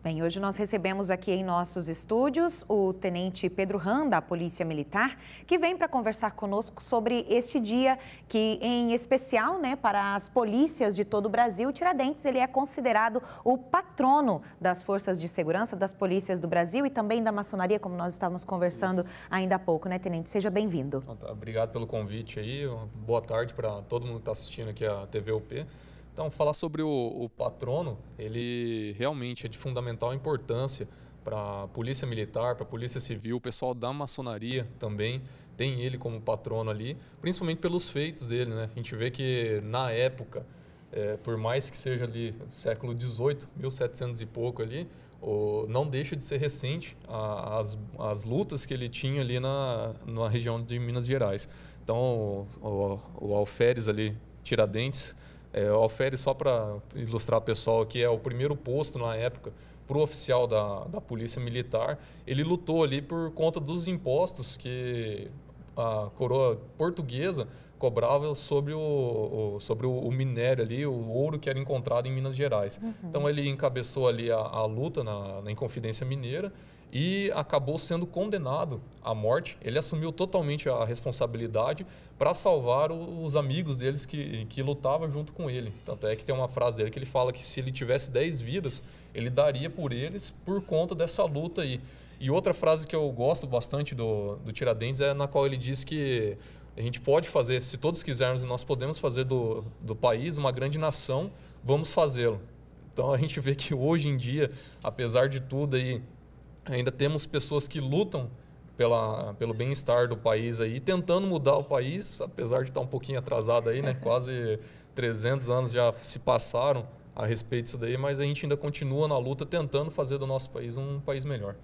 Bem, hoje nós recebemos aqui em nossos estúdios o Tenente Pedro Ram, da Polícia Militar, que vem para conversar conosco sobre este dia que, em especial, para as polícias de todo o Brasil, Tiradentes ele é considerado o patrono das forças de segurança, das polícias do Brasil e também da maçonaria, como nós estávamos conversando ainda há pouco, né, Tenente? Seja bem-vindo. Obrigado pelo convite aí, boa tarde para todo mundo que está assistindo aqui a TVUP. Então, falar sobre o patrono, ele realmente é de fundamental importância para a Polícia Militar, para a Polícia Civil, o pessoal da maçonaria também tem ele como patrono ali, principalmente pelos feitos dele, né? A gente vê que na época, por mais que seja ali século XVIII, 1700 e pouco ali, não deixa de ser recente as lutas que ele tinha ali na região de Minas Gerais. Então, o alferes ali, Tiradentes, o alferes, só para ilustrar o pessoal aqui, é o primeiro posto na época para o oficial da Polícia Militar. Ele lutou ali por conta dos impostos que a coroa portuguesa cobrava sobre o minério ali, o ouro que era encontrado em Minas Gerais. Então ele encabeçou ali a luta na Inconfidência Mineira e acabou sendo condenado à morte. Ele assumiu totalmente a responsabilidade para salvar os amigos deles que lutavam junto com ele. Tanto é que tem uma frase dele que ele fala que se ele tivesse 10 vidas, ele daria por eles por conta dessa luta aí. E outra frase que eu gosto bastante do Tiradentes é na qual ele diz que a gente pode fazer, se todos quisermos e nós podemos fazer do país uma grande nação, vamos fazê-lo. Então a gente vê que hoje em dia, apesar de tudo aí, ainda temos pessoas que lutam pelo bem-estar do país aí, tentando mudar o país, apesar de estar um pouquinho atrasado aí, né? Quase 300 anos já se passaram a respeito disso daí, mas a gente ainda continua na luta tentando fazer do nosso país um país melhor.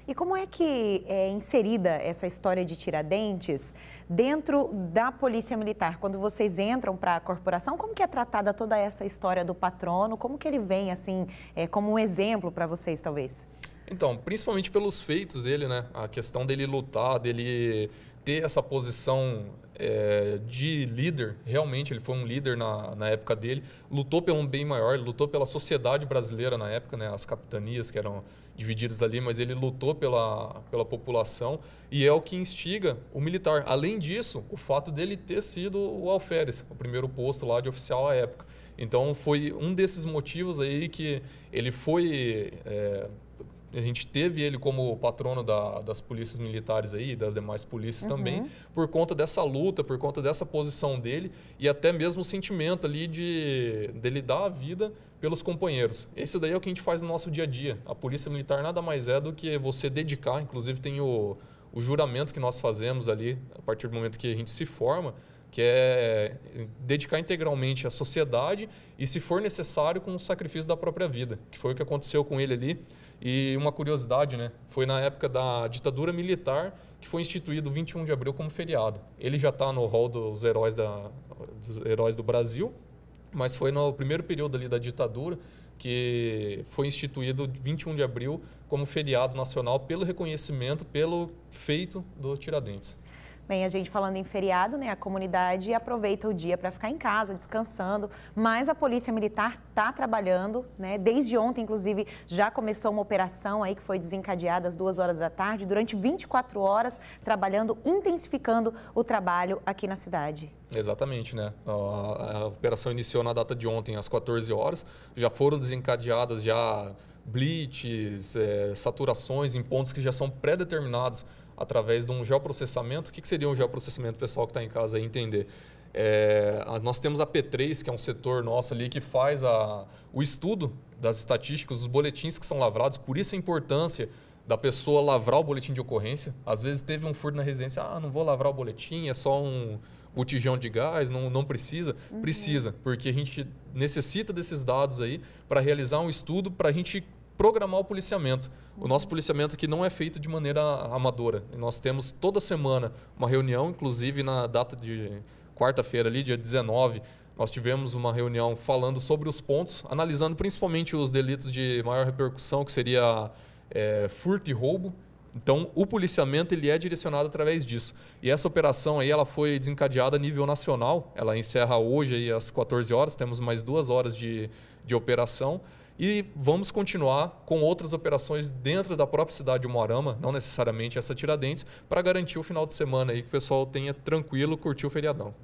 E como é que é inserida essa história de Tiradentes dentro da Polícia Militar? Quando vocês entram para a corporação, como que é tratada toda essa história do patrono? Como que ele vem, assim, como um exemplo para vocês, talvez? Então, principalmente pelos feitos dele, né? A questão dele lutar, dele ter essa posição de líder. Realmente, ele foi um líder na época dele. Lutou pelo um bem maior, lutou pela sociedade brasileira na época, né? As capitanias que eram divididas ali, mas ele lutou pela população e é o que instiga o militar. Além disso, o fato dele ter sido o alferes, o primeiro posto lá de oficial à época. Então, foi um desses motivos aí que ele foi... A gente teve ele como patrono das polícias militares aí, das demais polícias também, por conta dessa luta, por conta dessa posição dele e até mesmo o sentimento ali dele dar a vida pelos companheiros. Esse daí é o que a gente faz no nosso dia a dia. A polícia militar nada mais é do que você dedicar, inclusive tem o juramento que nós fazemos ali, a partir do momento que a gente se forma, que é dedicar integralmente à sociedade e, se for necessário, com o sacrifício da própria vida, que foi o que aconteceu com ele ali. E uma curiosidade, né? Foi na época da ditadura militar que foi instituído o 21 de abril como feriado. Ele já está no rol dos heróis do Brasil, mas foi no primeiro período ali da ditadura que foi instituído 21 de abril como feriado nacional pelo reconhecimento, pelo feito do Tiradentes. Bem, a gente falando em feriado, a comunidade aproveita o dia para ficar em casa, descansando, mas a Polícia Militar está trabalhando, desde ontem, inclusive, já começou uma operação aí que foi desencadeada às 2 horas da tarde, durante 24 horas, trabalhando, intensificando o trabalho aqui na cidade. Exatamente, né? A operação iniciou na data de ontem, às 14 horas, já foram desencadeadas blitz, saturações em pontos que já são pré-determinados através de um geoprocessamento. O que seria um geoprocessamento, pessoal que está em casa aí entender? Nós temos a P3, que é um setor nosso ali que faz o estudo das estatísticas, os boletins que são lavrados, por isso a importância da pessoa lavrar o boletim de ocorrência. Às vezes teve um furto na residência, não vou lavrar o boletim, é só um botijão de gás, não precisa. Precisa, porque a gente necessita desses dados aí para realizar um estudo, para a gente programar o policiamento. O nosso policiamento aqui não é feito de maneira amadora. Nós temos toda semana uma reunião, inclusive na data de quarta-feira, ali, dia 19, nós tivemos uma reunião falando sobre os pontos, analisando principalmente os delitos de maior repercussão, que seria furto e roubo. Então, o policiamento ele é direcionado através disso. E essa operação aí, ela foi desencadeada a nível nacional. Ela encerra hoje aí às 14 horas, temos mais 2 horas de operação. E vamos continuar com outras operações dentro da própria cidade de Umuarama, não necessariamente essa Tiradentes, para garantir o final de semana aí que o pessoal tenha tranquilo, curtir o feriadão.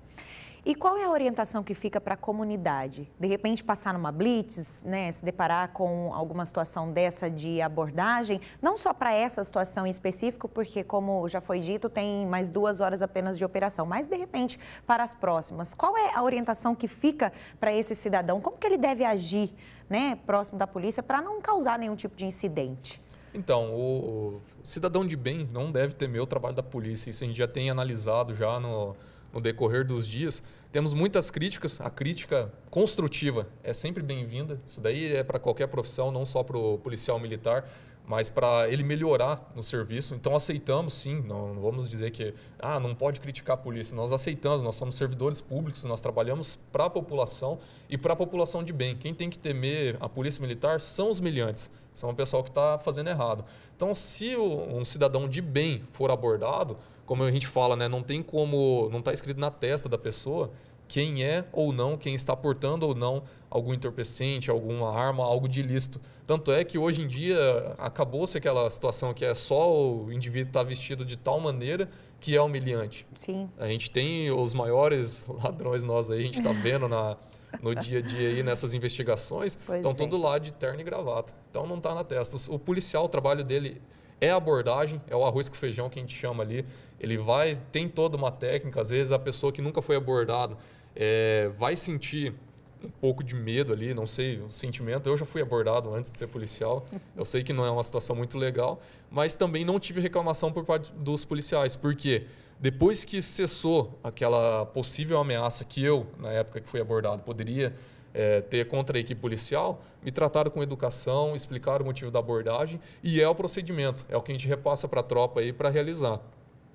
E qual é a orientação que fica para a comunidade? De repente passar numa blitz, né, se deparar com alguma situação dessa de abordagem, não só para essa situação em específico, porque como já foi dito, tem mais 2 horas apenas de operação, mas de repente para as próximas. Qual é a orientação que fica para esse cidadão? Como que ele deve agir, né, próximo da polícia para não causar nenhum tipo de incidente? Então, o cidadão de bem não deve temer o trabalho da polícia. Isso a gente já tem analisado já no decorrer dos dias. Temos muitas críticas, a crítica construtiva é sempre bem-vinda, isso daí é para qualquer profissão, não só para o policial militar, mas para ele melhorar no serviço. Então aceitamos sim, não vamos dizer que não pode criticar a polícia, nós aceitamos, nós somos servidores públicos, nós trabalhamos para a população e para a população de bem. Quem tem que temer a polícia militar são os miliantes, são o pessoal que está fazendo errado. Então se um cidadão de bem for abordado, como a gente fala, né, não tem como, não está escrito na testa da pessoa quem é ou não, quem está portando ou não algum entorpecente, alguma arma, algo de ilícito. Tanto é que hoje em dia acabou-se aquela situação que é só o indivíduo estar vestido de tal maneira que é humilhante. Sim. A gente tem os maiores ladrões nós aí, a gente está vendo no dia a dia aí nessas investigações, estão todo lá de terno e gravata. Então não está na testa. O policial, o trabalho dele é a abordagem, é o arroz com feijão que a gente chama ali. Ele tem toda uma técnica, às vezes a pessoa que nunca foi abordada vai sentir um pouco de medo ali, não sei, o sentimento. Eu já fui abordado antes de ser policial, eu sei que não é uma situação muito legal, mas também não tive reclamação por parte dos policiais, porque depois que cessou aquela possível ameaça que eu, na época que fui abordado, poderia ter contra a equipe policial, me trataram com educação, explicaram o motivo da abordagem e é o procedimento, é o que a gente repassa para a tropa aí para realizar.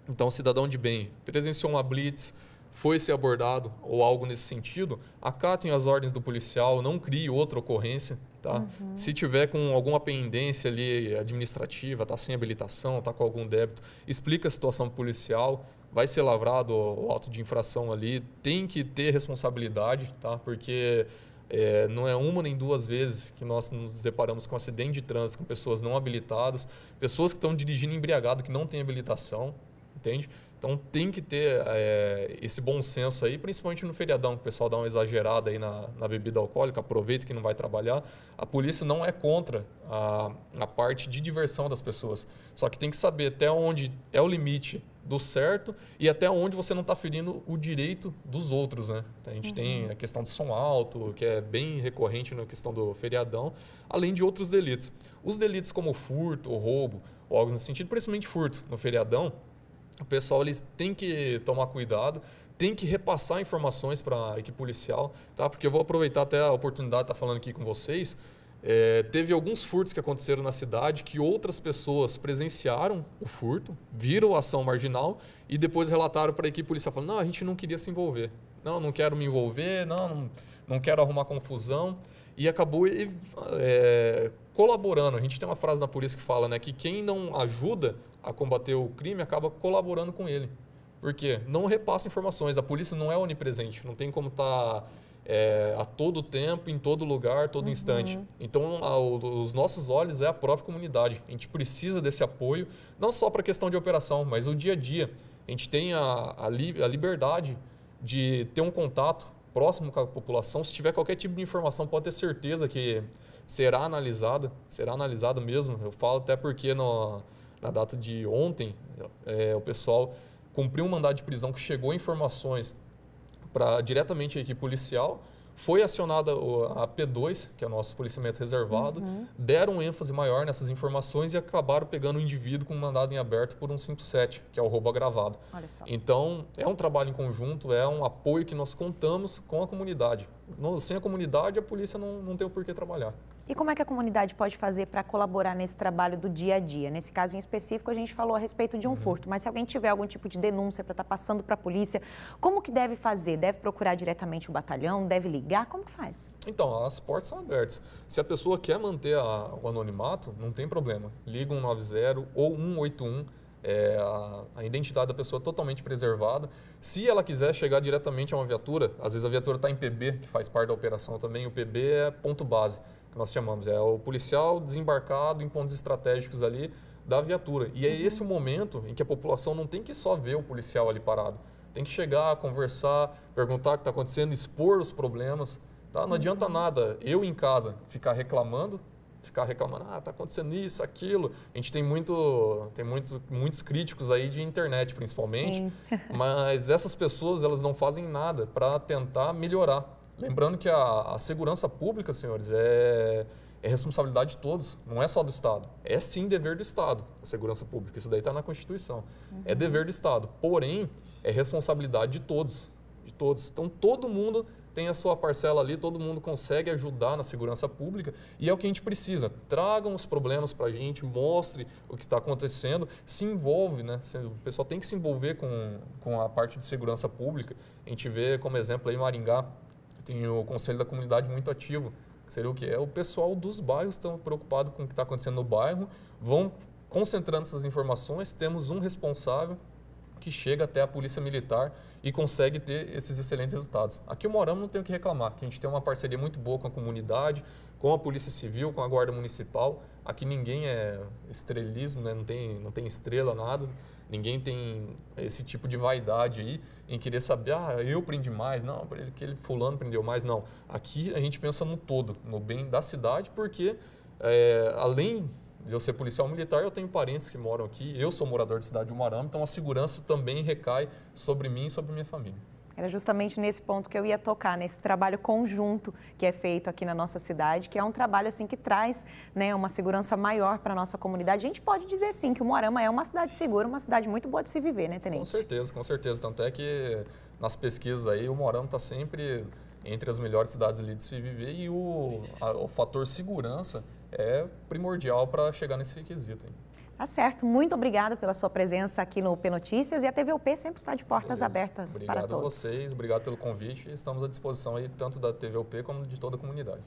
Então, cidadão de bem, presenciou uma blitz, foi ser abordado ou algo nesse sentido, acatem as ordens do policial, não crie outra ocorrência. Tá? Se tiver com alguma pendência ali administrativa, está sem habilitação, está com algum débito, explica a situação policial, vai ser lavrado o auto de infração ali, tem que ter responsabilidade, tá? Porque não é uma nem 2 vezes que nós nos deparamos com acidente de trânsito, com pessoas não habilitadas, pessoas que estão dirigindo embriagado, que não têm habilitação, entende? Então tem que ter esse bom senso aí, principalmente no feriadão, que o pessoal dá uma exagerada aí na bebida alcoólica, aproveita que não vai trabalhar. A polícia não é contra a parte de diversão das pessoas, só que tem que saber até onde é o limite do certo e até onde você não está ferindo o direito dos outros, né? A gente tem a questão do som alto, que é bem recorrente na questão do feriadão, além de outros delitos. Os delitos como furto ou roubo, ou algo nesse sentido, principalmente furto no feriadão, o pessoal eles tem que tomar cuidado, tem que repassar informações para a equipe policial, tá? Porque eu vou aproveitar até a oportunidade de estar falando aqui com vocês. Teve alguns furtos que aconteceram na cidade que outras pessoas presenciaram o furto, viram a ação marginal e depois relataram para a equipe policial falando: não, a gente não queria se envolver, não quero me envolver, não quero arrumar confusão, e acabou colaborando. A gente tem uma frase na polícia que fala, né, que quem não ajuda a combater o crime acaba colaborando com ele. Por quê? Não repassa informações. A polícia não é onipresente, não tem como estar a todo tempo, em todo lugar, todo instante. Então, os nossos olhos é a própria comunidade. A gente precisa desse apoio, não só para a questão de operação, mas o dia a dia. A gente tem a liberdade de ter um contato próximo com a população. Se tiver qualquer tipo de informação, pode ter certeza que será analisada mesmo. Eu falo até porque na data de ontem, o pessoal cumpriu um mandado de prisão que chegou informações diretamente à equipe policial, foi acionada a P2, que é o nosso policiamento reservado, deram um ênfase maior nessas informações e acabaram pegando o indivíduo com um mandado em aberto por 157, que é o roubo agravado. Olha só. Então, é um trabalho em conjunto, é um apoio que nós contamos com a comunidade. Sem a comunidade, a polícia não tem o porquê trabalhar. E como é que a comunidade pode fazer para colaborar nesse trabalho do dia a dia? Nesse caso em específico, a gente falou a respeito de um furto, mas se alguém tiver algum tipo de denúncia para estar passando para a polícia, como que deve fazer? Deve procurar diretamente o batalhão? Deve ligar? Como que faz? Então, as portas são abertas. Se a pessoa quer manter o anonimato, não tem problema. Liga 190 ou 181. A identidade da pessoa totalmente preservada. Se ela quiser chegar diretamente a uma viatura, às vezes a viatura está em PB, que faz parte da operação também, o PB é ponto base, que que nós chamamos. É o policial desembarcado em pontos estratégicos ali da viatura. E é esse o momento em que a população não tem que só ver o policial ali parado. Tem que chegar, conversar, perguntar o que está acontecendo, expor os problemas. Tá? Não adianta nada eu em casa ficar reclamando, está acontecendo isso, aquilo. A gente tem muitos críticos aí de internet, principalmente, mas essas pessoas elas não fazem nada para tentar melhorar. Lembrando que a segurança pública, senhores, é responsabilidade de todos, não é só do Estado. É sim dever do Estado, a segurança pública, isso daí está na Constituição. É dever do Estado, porém, é responsabilidade de todos, de todos. Então, todo mundo tem a sua parcela ali, todo mundo consegue ajudar na segurança pública e é o que a gente precisa. Tragam os problemas para a gente, mostre o que está acontecendo, se envolve, né? O pessoal tem que se envolver com a parte de segurança pública. A gente vê como exemplo aí Maringá, tem o Conselho da Comunidade muito ativo, que seria o quê? É o pessoal dos bairros estão preocupados com o que está acontecendo no bairro, vão concentrando essas informações, temos um responsável que chega até a Polícia Militar e consegue ter esses excelentes resultados. Aqui o Moarama não tem o que reclamar, que a gente tem uma parceria muito boa com a comunidade, com a Polícia Civil, com a Guarda Municipal. Aqui ninguém é estrelismo, né? não tem estrela, nada. Ninguém tem esse tipo de vaidade aí em querer saber, eu prendi mais, não, aquele fulano prendeu mais, não. Aqui a gente pensa no todo, no bem da cidade, porque além de eu ser policial militar, eu tenho parentes que moram aqui, eu sou morador da cidade de Umuarama, então a segurança também recai sobre mim e sobre minha família. Era justamente nesse ponto que eu ia tocar, nesse trabalho conjunto que é feito aqui na nossa cidade, que é um trabalho assim que traz, né, uma segurança maior para a nossa comunidade. A gente pode dizer sim que o Umuarama é uma cidade segura, uma cidade muito boa de se viver, né, Tenente? Com certeza. Tanto é que nas pesquisas aí o Umuarama está sempre entre as melhores cidades ali de se viver e o fator segurança é primordial para chegar nesse quesito. Hein? Tá certo. Muito obrigada pela sua presença aqui no P Notícias e a TVUP sempre está de portas abertas para todos. Obrigado a vocês, obrigado pelo convite. Estamos à disposição aí tanto da TVUP como de toda a comunidade.